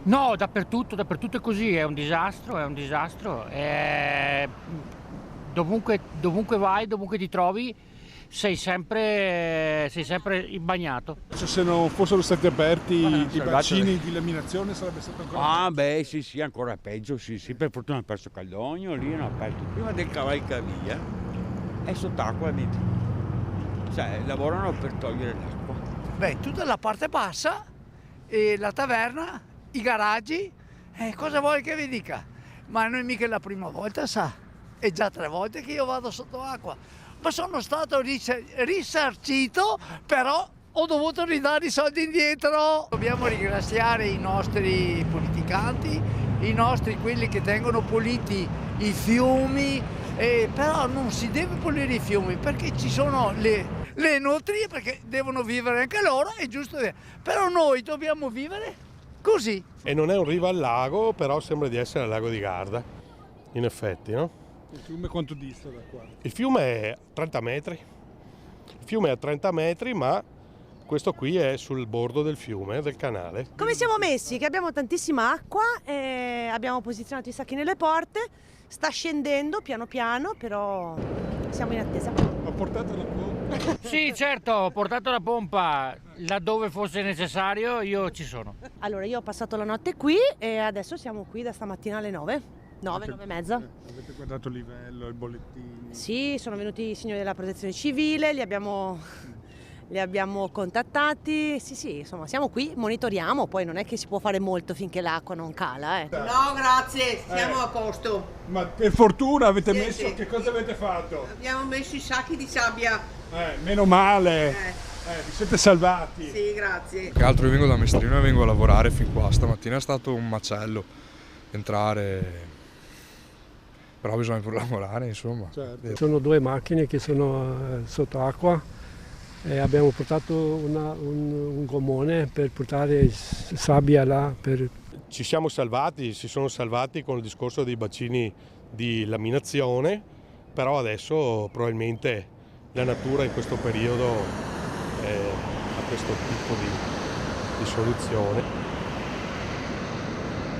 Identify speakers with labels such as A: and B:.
A: No, dappertutto è così, è un disastro, è un disastro. Dovunque vai, dovunque ti trovi, sei sempre imbagnato.
B: Cioè, se non fossero stati aperti i
C: Salvato.
B: bacini di laminazione sarebbe stato ancora
C: Ah beh sì sì, ancora peggio, sì sì, per fortuna hanno perso Caldogno, lì hanno aperto prima del cavalcavia è sott'acqua, cioè lavorano per togliere l'acqua.
D: Beh, tutta la parte bassa, e la taverna, i garaggi, cosa vuoi che vi dica? Ma non è mica la prima volta, sa, è già 3 volte che io vado sotto acqua, ma sono stato risarcito, però ho dovuto ridare i soldi indietro. Dobbiamo ringraziare i nostri politicanti, i nostri quelli che tengono puliti i fiumi, però non si deve pulire i fiumi perché ci sono le nutrie, perché devono vivere anche loro, è giusto, però noi dobbiamo vivere così.
E: E non è un riva al lago, però sembra di essere al lago di Garda, in effetti, no?
B: Il fiume quanto dista da qua?
E: Il fiume è 30 metri, il fiume è a 30 metri, ma questo qui è sul bordo del fiume, del canale.
F: Come siamo messi? Che abbiamo tantissima acqua, abbiamo posizionato i sacchi nelle porte, sta scendendo piano piano, però siamo in attesa.
B: Ma portate la pompa?
A: Sì, certo, ho portato la pompa laddove fosse necessario, io ci sono.
F: Allora, io ho passato la notte qui e adesso siamo qui da stamattina alle 9. 9 e mezza.
B: Avete guardato il livello, i bollettini?
F: Sì, sono venuti i signori della protezione civile, li abbiamo contattati. Sì, insomma, siamo qui, monitoriamo, poi non è che si può fare molto finché l'acqua non cala.
G: No, grazie, siamo a posto.
B: Ma per fortuna avete
G: Sì,
B: messo,
G: sì.
B: che cosa avete fatto?
G: Abbiamo messo i sacchi di sabbia.
B: Meno male, vi siete salvati.
G: Sì, grazie.
H: Che altro, io vengo da Mestrino e vengo a lavorare fin qua. Stamattina è stato un macello entrare, però bisogna pure lavorare, insomma.
B: Certo.
I: Sono 2 macchine che sono sotto acqua e abbiamo portato un gommone per portare sabbia là.
E: Ci siamo salvati, si sono salvati con il discorso dei bacini di laminazione, però adesso probabilmente la natura in questo periodo ha questo tipo di soluzione.